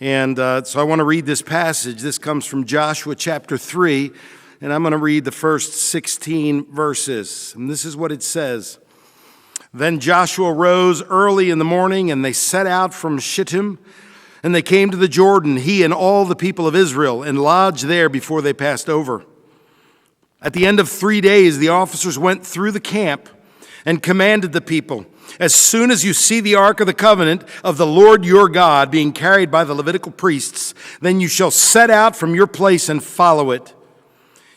And so I want to read this passage. This comes from Joshua chapter 3, and I'm going to read the first 16 verses. And this is what it says. Then Joshua rose early in the morning, and they set out from Shittim, and they came to the Jordan, he and all the people of Israel, and lodged there before they passed over. At the end of 3 days, the officers went through the camp and commanded the people, as soon as you see the ark of the covenant of the Lord your God being carried by the Levitical priests, then you shall set out from your place and follow it.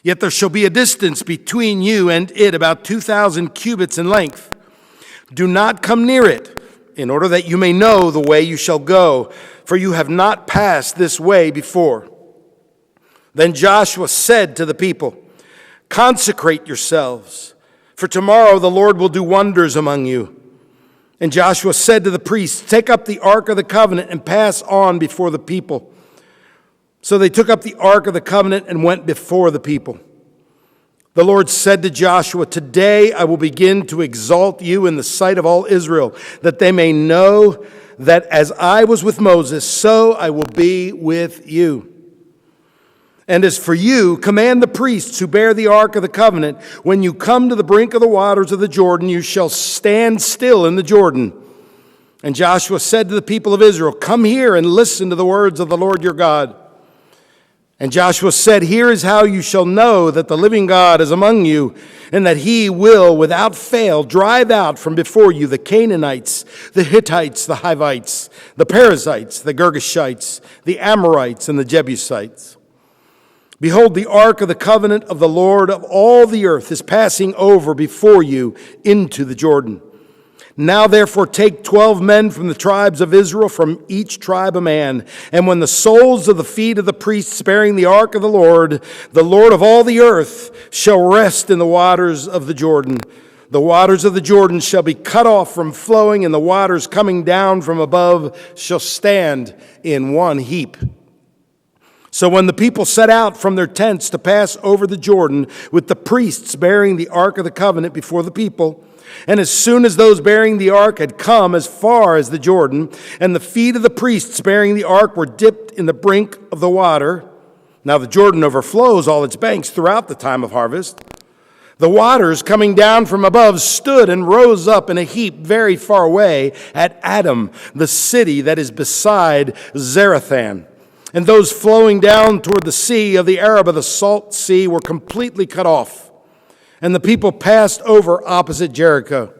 Yet there shall be a distance between you and it, about 2,000 cubits in length. Do not come near it, in order that you may know the way you shall go, for you have not passed this way before. Then Joshua said to the people, consecrate yourselves, for tomorrow the Lord will do wonders among you. And Joshua said to the priests, take up the ark of the covenant and pass on before the people. So they took up the ark of the covenant and went before the people. The Lord said to Joshua, today I will begin to exalt you in the sight of all Israel, that they may know that as I was with Moses, so I will be with you. And as for you, command the priests who bear the ark of the covenant, when you come to the brink of the waters of the Jordan, you shall stand still in the Jordan. And Joshua said to the people of Israel, come here and listen to the words of the Lord your God. And Joshua said, here is how you shall know that the living God is among you, and that he will without fail drive out from before you the Canaanites, the Hittites, the Hivites, the Perizzites, the Girgashites, the Amorites, and the Jebusites. Behold, the ark of the covenant of the Lord of all the earth is passing over before you into the Jordan. Now therefore take 12 men from the tribes of Israel, from each tribe a man. And when the soles of the feet of the priests bearing the ark of the Lord of all the earth, shall rest in the waters of the Jordan, the waters of the Jordan shall be cut off from flowing, and the waters coming down from above shall stand in one heap. So when the people set out from their tents to pass over the Jordan, with the priests bearing the ark of the covenant before the people, and as soon as those bearing the ark had come as far as the Jordan, and the feet of the priests bearing the ark were dipped in the brink of the water, now the Jordan overflows all its banks throughout the time of harvest, the waters coming down from above stood and rose up in a heap very far away at Adam, the city that is beside Zarethan. And those flowing down toward the sea of the Arabah, the salt sea, were completely cut off. And the people passed over opposite Jericho.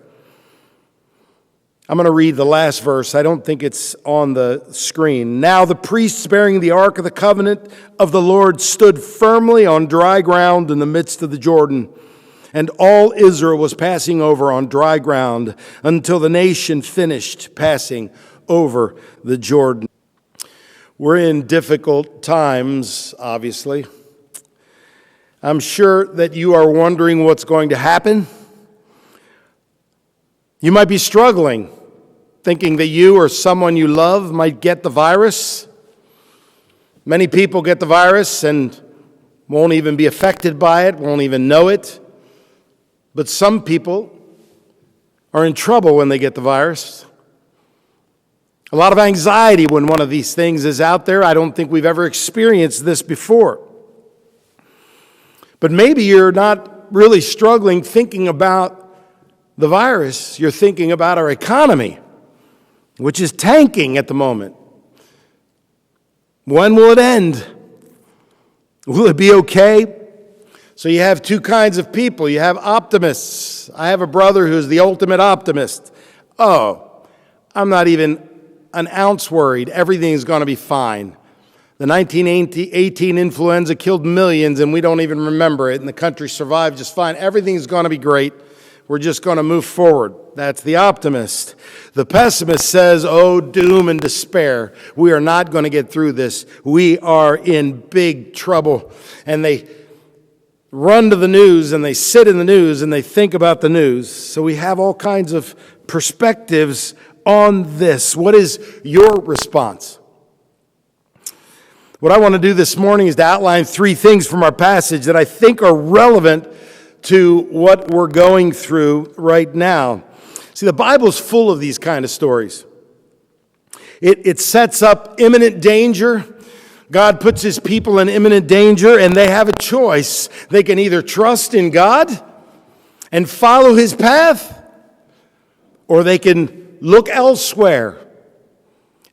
I'm going to read the last verse. I don't think it's on the screen. Now the priests bearing the ark of the covenant of the Lord stood firmly on dry ground in the midst of the Jordan. And all Israel was passing over on dry ground until the nation finished passing over the Jordan. We're in difficult times, obviously. I'm sure that you are wondering what's going to happen. You might be struggling, thinking that you or someone you love might get the virus. Many people get the virus and won't even be affected by it, won't even know it. But some people are in trouble when they get the virus. A lot of anxiety when one of these things is out there. I don't think we've ever experienced this before. But maybe you're not really struggling thinking about the virus. You're thinking about our economy, which is tanking at the moment. When will it end? Will it be okay? So you have two kinds of people. You have optimists. I have a brother who's the ultimate optimist. Oh, I'm not even an ounce worried. Everything's going to be fine. The 1918 influenza killed millions, and we don't even remember it, and the country survived just fine. Everything's going to be great. We're just going to move forward. That's the optimist. The pessimist says, oh, doom and despair. We are not going to get through this. We are in big trouble. And they run to the news, and they sit in the news, and they think about the news. So we have all kinds of perspectives on this. What is your response? What I want to do this morning is to outline three things from our passage that I think are relevant to what we're going through right now. See, the Bible is full of these kind of stories. It sets up imminent danger. God puts his people in imminent danger, and they have a choice. They can either trust in God and follow his path, or they can look elsewhere.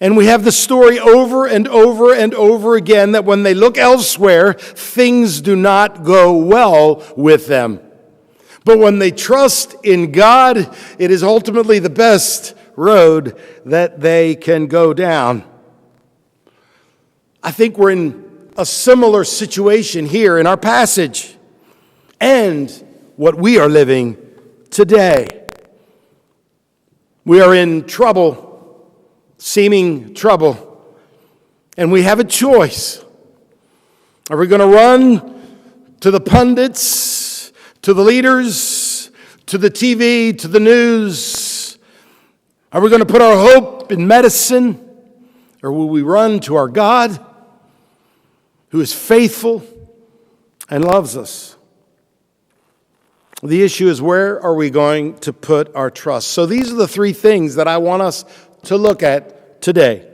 And we have the story over and over and over again that when they look elsewhere, things do not go well with them. But when they trust in God, it is ultimately the best road that they can go down. I think we're in a similar situation here in our passage and what we are living today. We are in trouble, seeming trouble, and we have a choice. Are we going to run to the pundits, to the leaders, to the TV, to the news? Are we going to put our hope in medicine, or will we run to our God who is faithful and loves us? The issue is, where are we going to put our trust? So these are the three things that I want us to look at today.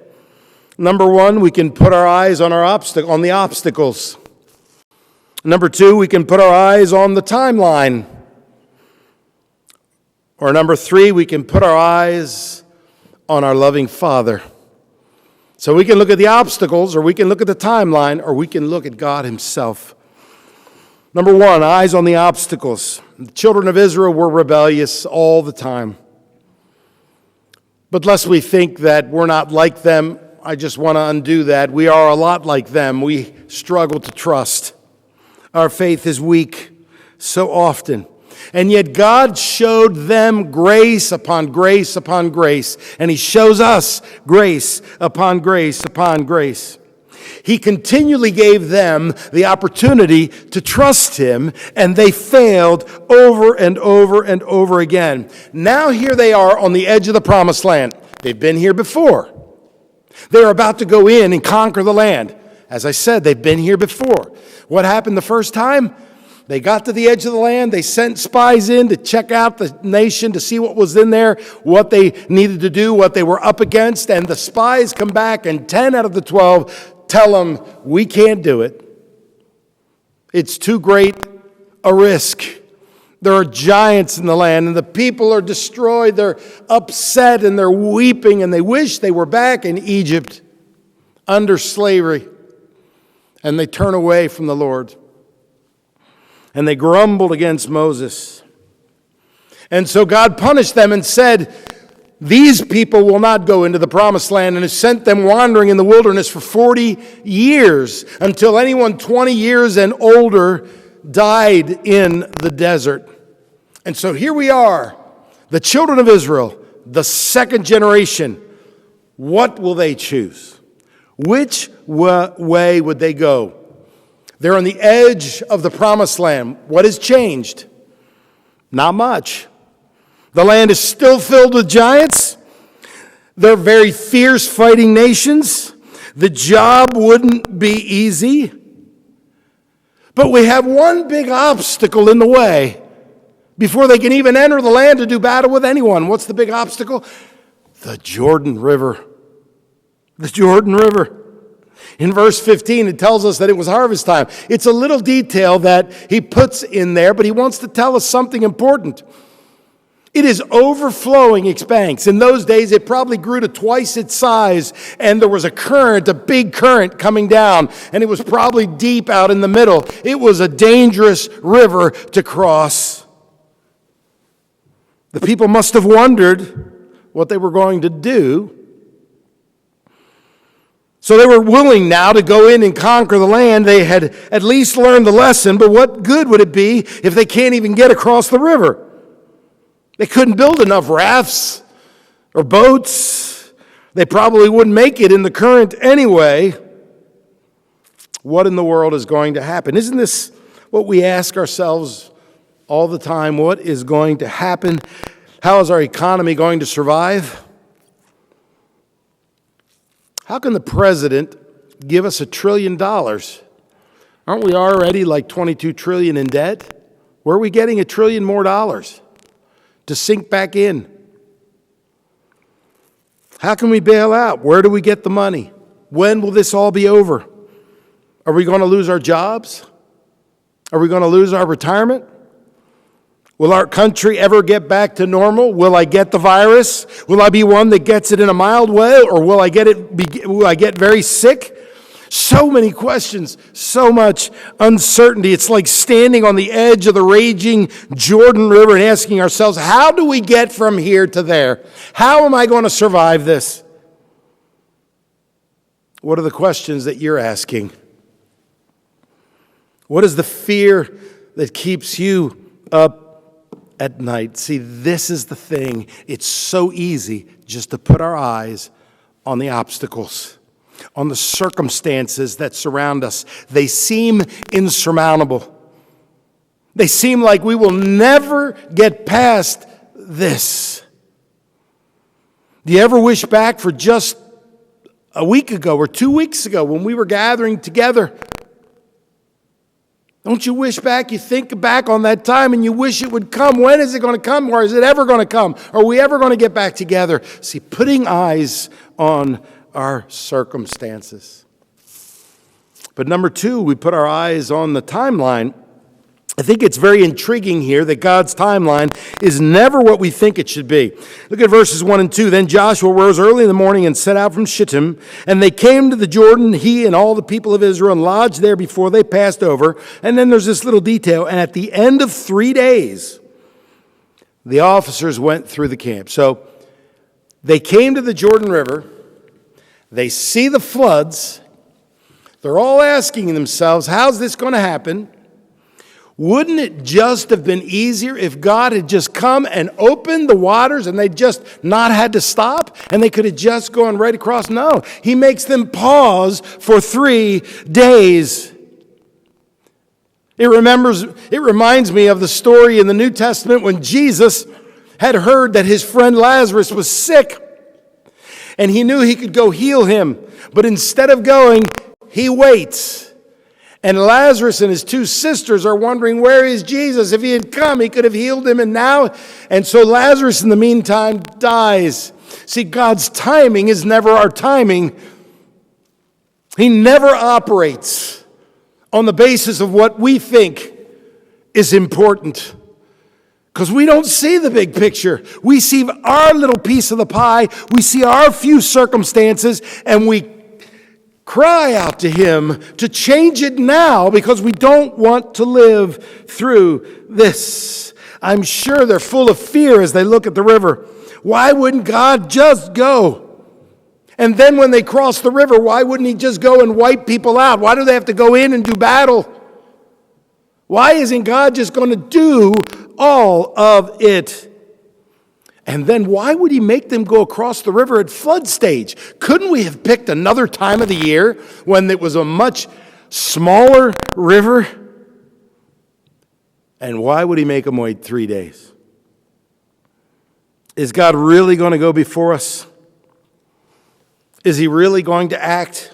Number one, we can put our eyes on the obstacles. Number two, we can put our eyes on the timeline. Or number three, we can put our eyes on our loving Father. So we can look at the obstacles, or we can look at the timeline, or we can look at God himself. Number one, eyes on the obstacles. The children of Israel were rebellious all the time. But lest we think that we're not like them, I just want to undo that. We are a lot like them. We struggle to trust. Our faith is weak so often. And yet God showed them grace upon grace upon grace. And he shows us grace upon grace upon grace. He continually gave them the opportunity to trust him, and they failed over and over and over again. Now here they are on the edge of the promised land. They've been here before. They're about to go in and conquer the land. As I said, they've been here before. What happened the first time? They got to the edge of the land. They sent spies in to check out the nation, to see what was in there, what they needed to do, what they were up against. And the spies come back, and 10 out of the 12 tell them, we can't do it. It's too great a risk. There are giants in the land, and the people are destroyed. They're upset, and they're weeping, and they wish they were back in Egypt under slavery. And they turn away from the Lord. And they grumbled against Moses. And so God punished them and said, these people will not go into the promised land, and has sent them wandering in the wilderness for 40 years until anyone 20 years and older died in the desert. And so here we are, the children of Israel, the second generation. What will they choose? Which way would they go? They're on the edge of the promised land. What has changed? Not much. The land is still filled with giants. They're very fierce fighting nations. The job wouldn't be easy. But we have one big obstacle in the way before they can even enter the land to do battle with anyone. What's the big obstacle? The Jordan River. The Jordan River. In verse 15, it tells us that it was harvest time. It's a little detail that he puts in there, but he wants to tell us something important. It is overflowing its banks. In those days, it probably grew to twice its size, and there was a current, a big current coming down, and it was probably deep out in the middle. It was a dangerous river to cross. The people must have wondered what they were going to do. So they were willing now to go in and conquer the land. They had at least learned the lesson, but what good would it be if they can't even get across the river? They couldn't build enough rafts or boats. They probably wouldn't make it in the current anyway. What in the world is going to happen? Isn't this what we ask ourselves all the time? What is going to happen? How is our economy going to survive? How can the president give us $1 trillion? Aren't we already like $22 trillion in debt? Where are we getting $1 trillion more to sink back in? How can we bail out? Where do we get the money? When will this all be over? Are we going to lose our jobs? Are we going to lose our retirement? Will our country ever get back to normal? Will I get the virus? Will I be one that gets it in a mild way, or will I get very sick? So many questions, so much uncertainty. It's like standing on the edge of the raging Jordan River and asking ourselves, how do we get from here to there? How am I going to survive this? What are the questions that you're asking? What is the fear that keeps you up at night? See, this is the thing. It's so easy just to put our eyes on the obstacles, on the circumstances that surround us. They seem insurmountable. They seem like we will never get past this. Do you ever wish back for just a week ago or 2 weeks ago when we were gathering together? Don't you wish back? You think back on that time and you wish it would come. When is it going to come? Or is it ever going to come? Are we ever going to get back together? See, putting eyes on our circumstances. But number two, we put our eyes on the timeline. I think it's very intriguing here that God's timeline is never what we think it should be. Look at verses 1 and 2. Then Joshua rose early in the morning and set out from Shittim, and they came to the Jordan, he and all the people of Israel, and lodged there before they passed over. And then there's this little detail, and at the end of 3 days, the officers went through the camp. So they came to the Jordan River, they see the floods, they're all asking themselves, how's this going to happen? Wouldn't it just have been easier if God had just come and opened the waters and they just not had to stop and they could have just gone right across? No, he makes them pause for 3 days. It reminds me of the story in the New Testament when Jesus had heard that his friend Lazarus was sick and he knew he could go heal him. But instead of going, he waits. And Lazarus and his 2 sisters are wondering, where is Jesus? If he had come, he could have healed him. And so Lazarus in the meantime dies. See, God's timing is never our timing. He never operates on the basis of what we think is important. Because we don't see the big picture. We see our little piece of the pie. We see our few circumstances, and we cry out to him to change it now because we don't want to live through this. I'm sure they're full of fear as they look at the river. Why wouldn't God just go? And then when they cross the river, why wouldn't he just go and wipe people out? Why do they have to go in and do battle? Why isn't God just going to do all of it? And then why would he make them go across the river at flood stage? Couldn't we have picked another time of the year when it was a much smaller river? And why would he make them wait 3 days? Is God really going to go before us? Is he really going to act?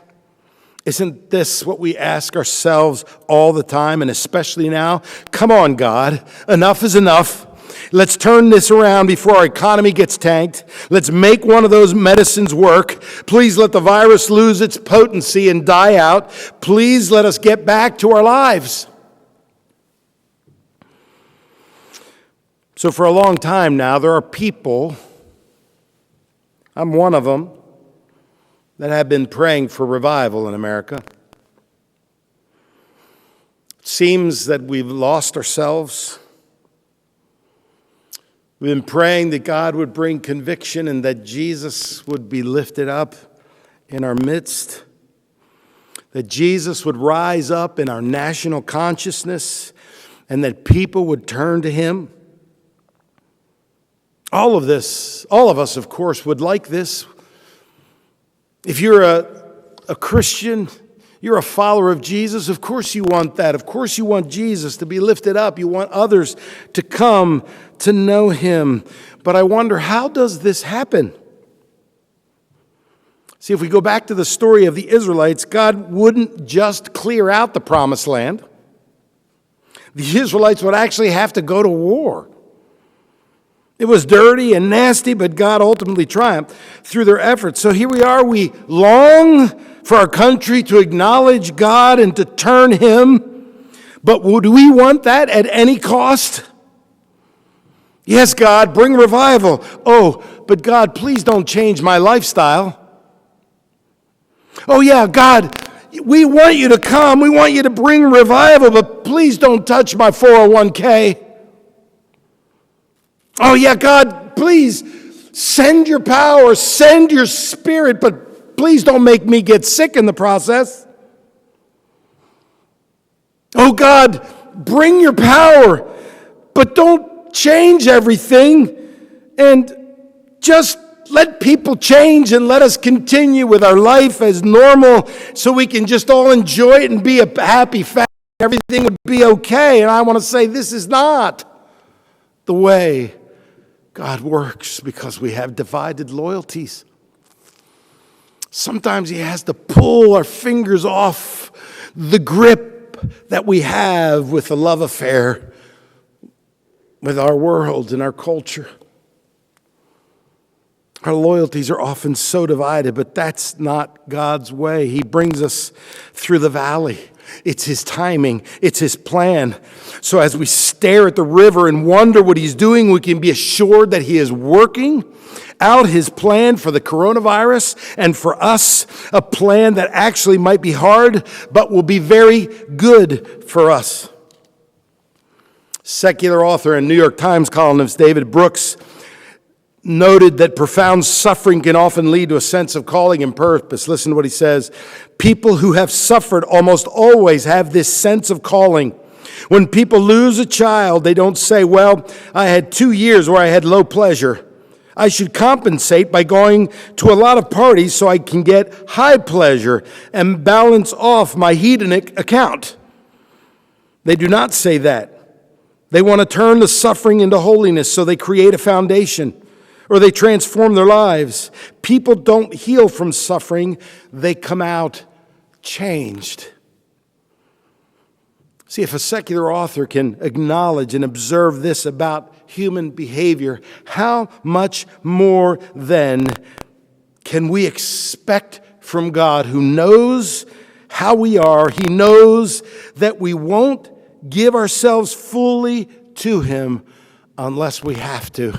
Isn't this what we ask ourselves all the time, and especially now? Come on, God, enough is enough. Let's turn this around before our economy gets tanked. Let's make one of those medicines work. Please let the virus lose its potency and die out. Please let us get back to our lives. So for a long time now, there are people, I'm one of them, that have been praying for revival in America. It seems that we've lost ourselves. We've been praying that God would bring conviction and that Jesus would be lifted up in our midst, that Jesus would rise up in our national consciousness, and that people would turn to him. All of us, of course, would like this. If you're a Christian, you're a follower of Jesus, of course you want that. Of course you want Jesus to be lifted up. You want others to come to know him. But I wonder, how does this happen? See, if we go back to the story of the Israelites, God wouldn't just clear out the promised land. The Israelites would actually have to go to war. It was dirty and nasty, but God ultimately triumphed through their efforts. So here we are. We long for our country to acknowledge God and to turn Him. But would we want that at any cost? Yes, God, bring revival. Oh, but God, please don't change my lifestyle. Oh, yeah, God, we want you to come. We want you to bring revival, but please don't touch my 401k. Oh, yeah, God, please send your power, send your spirit, but please don't make me get sick in the process. Oh, God, bring your power, but don't change everything, and just let people change and let us continue with our life as normal so we can just all enjoy it and be a happy family. Everything would be okay. And I want to say this is not the way God works, because we have divided loyalties. Sometimes He has to pull our fingers off the grip that we have with a love affair with our world and our culture. Our loyalties are often so divided, but that's not God's way. He brings us through the valley. It's His timing. It's His plan. So as we stare at the river and wonder what He's doing, we can be assured that He is working out His plan for the coronavirus and for us, a plan that actually might be hard, but will be very good for us. Secular author and New York Times columnist David Brooks noted that profound suffering can often lead to a sense of calling and purpose. Listen to what he says. People who have suffered almost always have this sense of calling. When people lose a child, they don't say, well, I had 2 years where I had low pleasure. I should compensate by going to a lot of parties so I can get high pleasure and balance off my hedonic account. They do not say that. They want to turn the suffering into holiness, so they create a foundation, or they transform their lives. People don't heal from suffering. They come out changed. See, if a secular author can acknowledge and observe this about human behavior, how much more then can we expect from God, who knows how we are? He knows that we won't give ourselves fully to Him unless we have to.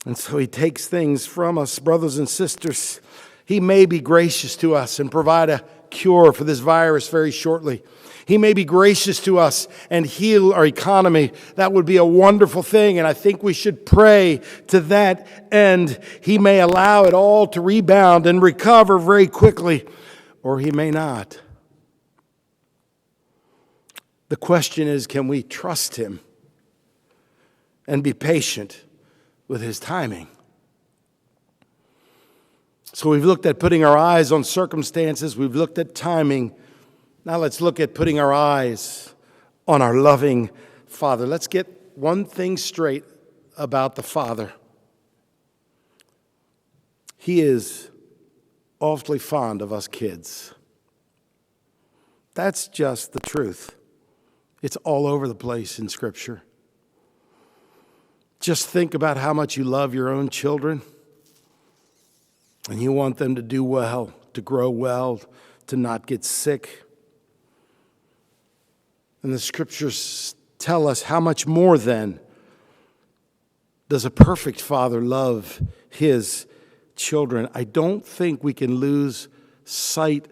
And so He takes things from us, brothers and sisters. He may be gracious to us and provide a cure for this virus very shortly. He may be gracious to us and heal our economy. That would be a wonderful thing, and I think we should pray to that end. He may allow it all to rebound and recover very quickly, or He may not. The question is, can we trust Him and be patient with His timing? So we've looked at putting our eyes on circumstances. We've looked at timing. Now let's look at putting our eyes on our loving Father. Let's get one thing straight about the Father. He is awfully fond of us kids. That's just the truth. It's all over the place in Scripture. Just think about how much you love your own children, and you want them to do well, to grow well, to not get sick. And the Scriptures tell us how much more then does a perfect Father love His children. I don't think we can lose sight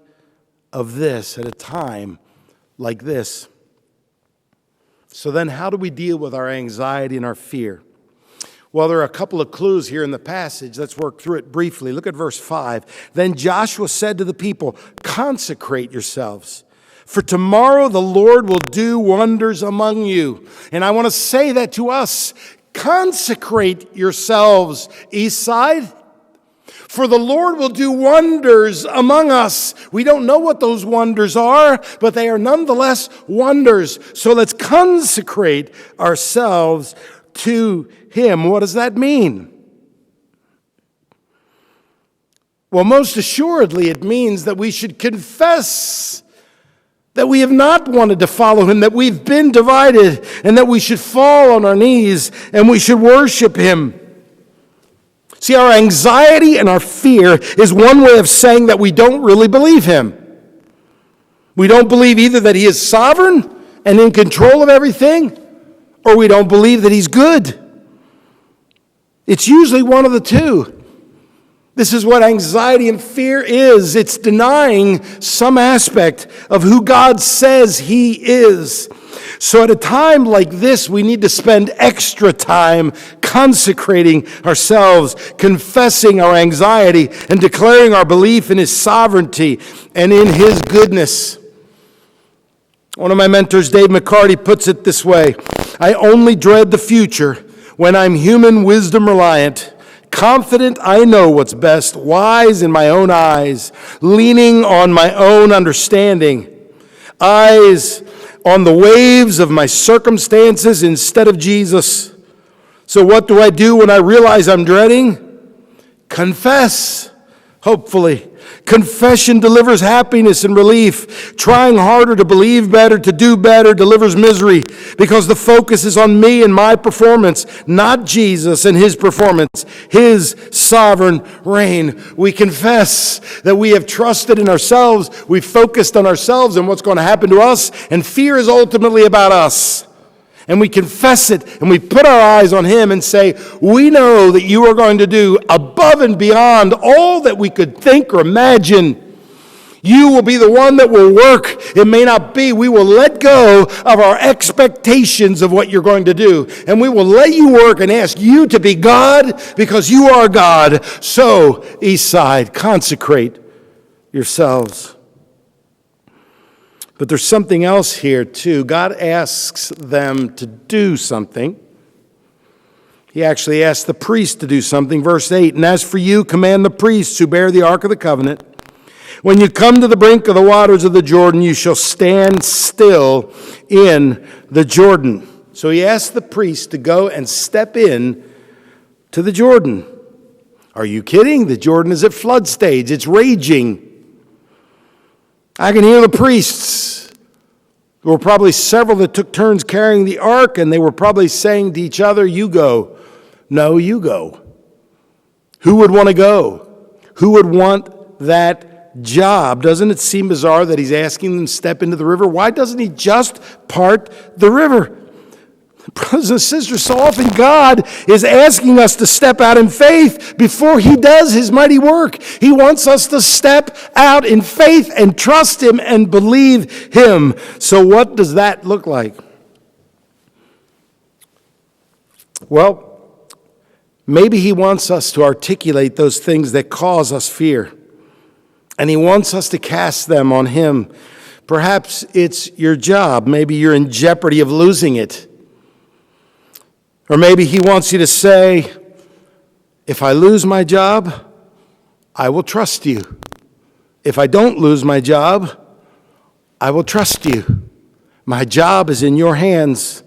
of this at a time like this. So then how do we deal with our anxiety and our fear? Well, there are a couple of clues here in the passage. Let's work through it briefly. Look at verse 5. Then Joshua said to the people, consecrate yourselves, for tomorrow the Lord will do wonders among you. And I want to say that to us. Consecrate yourselves, Eastside, for the Lord will do wonders among us. We don't know what those wonders are, but they are nonetheless wonders. So let's consecrate ourselves to Him. What does that mean? Well, most assuredly, it means that we should confess that we have not wanted to follow him, that we've been divided, and that we should fall on our knees and we should worship him. See, our anxiety and our fear is one way of saying that we don't really believe him. We don't believe either that he is sovereign and in control of everything, or we don't believe that he's good. It's usually one of the two. This is what anxiety and fear is. It's denying some aspect of who God says he is. So at a time like this, we need to spend extra time consecrating ourselves, confessing our anxiety, and declaring our belief in his sovereignty and in his goodness. One of my mentors, Dave McCarty, puts it this way: I only dread the future when I'm human wisdom reliant, confident I know what's best, wise in my own eyes, leaning on my own understanding, eyes on the waves of my circumstances instead of Jesus. So what do I do when I realize I'm dreading? Confess, hopefully. Confession delivers happiness and relief. Trying harder to believe better, to do better, delivers misery, because the focus is on me and my performance, not Jesus and his performance, his sovereign reign. We confess that we have trusted in ourselves, we've focused on ourselves and what's going to happen to us, and fear is ultimately about us. And we confess it, and we put our eyes on him and say, we know that you are going to do above and beyond all that we could think or imagine. You will be the one that will work. It may not be. We will let go of our expectations of what you're going to do. And we will let you work and ask you to be God because you are God. So, Eastside, consecrate yourselves. But there's something else here too. God asks them to do something. He actually asked the priest to do something. Verse 8, and as for you, command the priests who bear the ark of the covenant, when you come to the brink of the waters of the Jordan, you shall stand still in the Jordan. So he asked the priest to go and step in to the Jordan. Are you kidding? The Jordan is at flood stage. It's raging. I can hear the priests. There were probably several that took turns carrying the ark, and they were probably saying to each other, you go. No, you go. Who would want to go? Who would want that job? Doesn't it seem bizarre that he's asking them to step into the river? Why doesn't he just part the river? Brothers and sisters, so often God is asking us to step out in faith before he does his mighty work. He wants us to step out in faith and trust him and believe him. So what does that look like? Well, maybe he wants us to articulate those things that cause us fear. And he wants us to cast them on him. Perhaps it's your job. Maybe you're in jeopardy of losing it. Or maybe he wants you to say, if I lose my job, I will trust you. If I don't lose my job, I will trust you. My job is in your hands.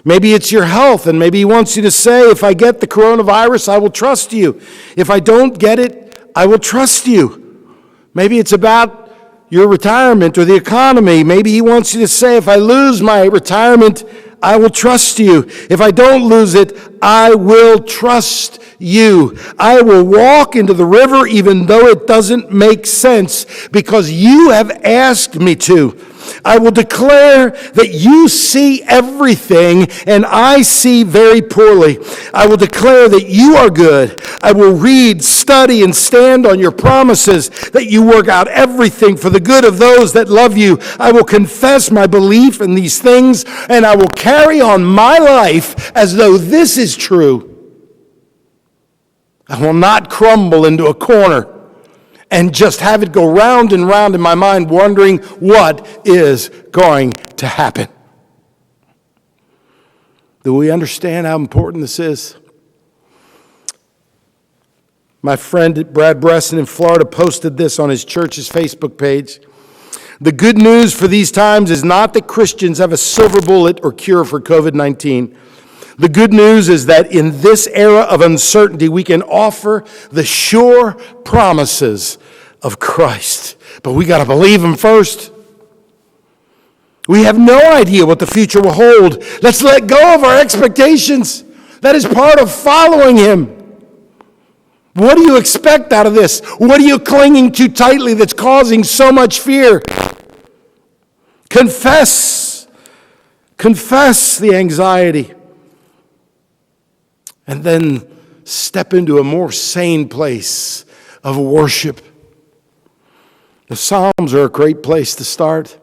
Maybe it's your health, and maybe he wants you to say, if I get the coronavirus, I will trust you. If I don't get it, I will trust you. Maybe it's about your retirement or the economy. Maybe he wants you to say, if I lose my retirement, I will trust you. If I don't lose it, I will trust you. I will walk into the river even though it doesn't make sense because you have asked me to. I will declare that you see everything and I see very poorly. I will declare that you are good. I will read, study, and stand on your promises that you work out everything for the good of those that love you. I will confess my belief in these things and I will carry on my life as though this is true. I will not crumble into a corner and just have it go round and round in my mind, wondering what is going to happen. Do we understand how important this is? My friend Brad Bresson in Florida posted this on his church's Facebook page. The good news for these times is not that Christians have a silver bullet or cure for COVID-19. The good news is that in this era of uncertainty, we can offer the sure promises of Christ. But we got to believe him first. We have no idea what the future will hold. Let's let go of our expectations. That is part of following him. What do you expect out of this? What are you clinging to tightly that's causing so much fear? Confess. Confess the anxiety. And then step into a more sane place of worship. The Psalms are a great place to start.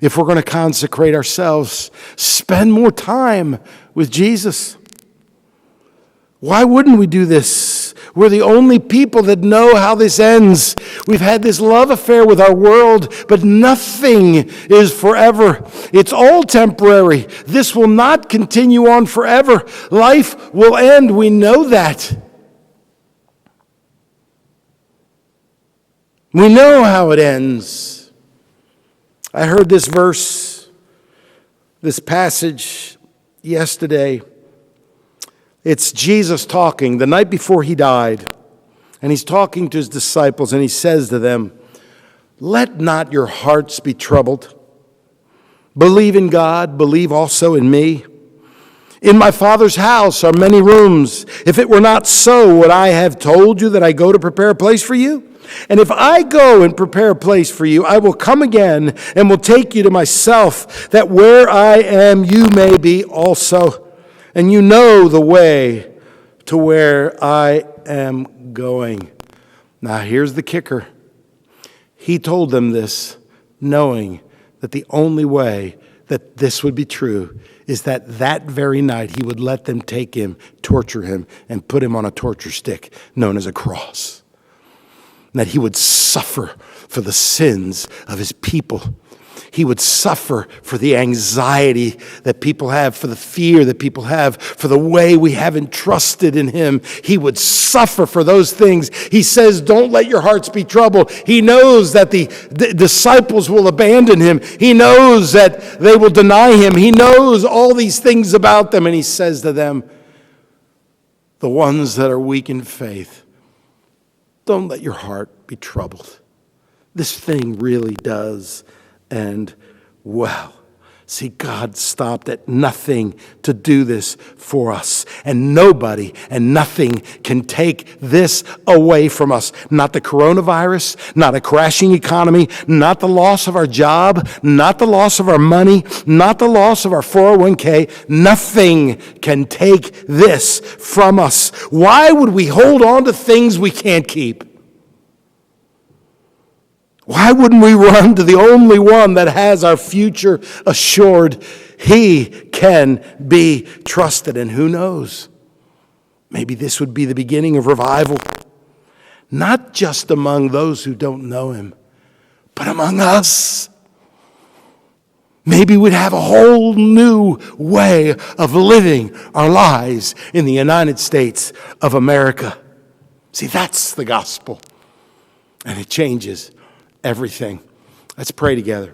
If we're going to consecrate ourselves, spend more time with Jesus. Why wouldn't we do this? We're the only people that know how this ends. We've had this love affair with our world, but nothing is forever. It's all temporary. This will not continue on forever. Life will end. We know that. We know how it ends. I heard this verse, this passage yesterday. It's Jesus talking the night before he died. And he's talking to his disciples and he says to them, "Let not your hearts be troubled. Believe in God, believe also in me. In my Father's house are many rooms. If it were not so, would I have told you that I go to prepare a place for you? And if I go and prepare a place for you, I will come again and will take you to myself, that where I am, you may be also. And you know the way to where I am going." Now here's the kicker. He told them this knowing that the only way that this would be true is that that very night he would let them take him, torture him, and put him on a torture stick known as a cross. And that he would suffer for the sins of his people. He would suffer for the anxiety that people have, for the fear that people have, for the way we haven't trusted in him. He would suffer for those things. He says, don't let your hearts be troubled. He knows that the disciples will abandon him. He knows that they will deny him. He knows all these things about them. And he says to them, the ones that are weak in faith, don't let your heart be troubled. This thing really does end well. See, God stopped at nothing to do this for us. And nobody and nothing can take this away from us. Not the coronavirus, not a crashing economy, not the loss of our job, not the loss of our money, not the loss of our 401k. Nothing can take this from us. Why would we hold on to things we can't keep? Why wouldn't we run to the only one that has our future assured? He can be trusted. And who knows? Maybe this would be the beginning of revival. Not just among those who don't know him, but among us. Maybe we'd have a whole new way of living our lives in the United States of America. See, that's the gospel. And it changes everything. Let's pray together.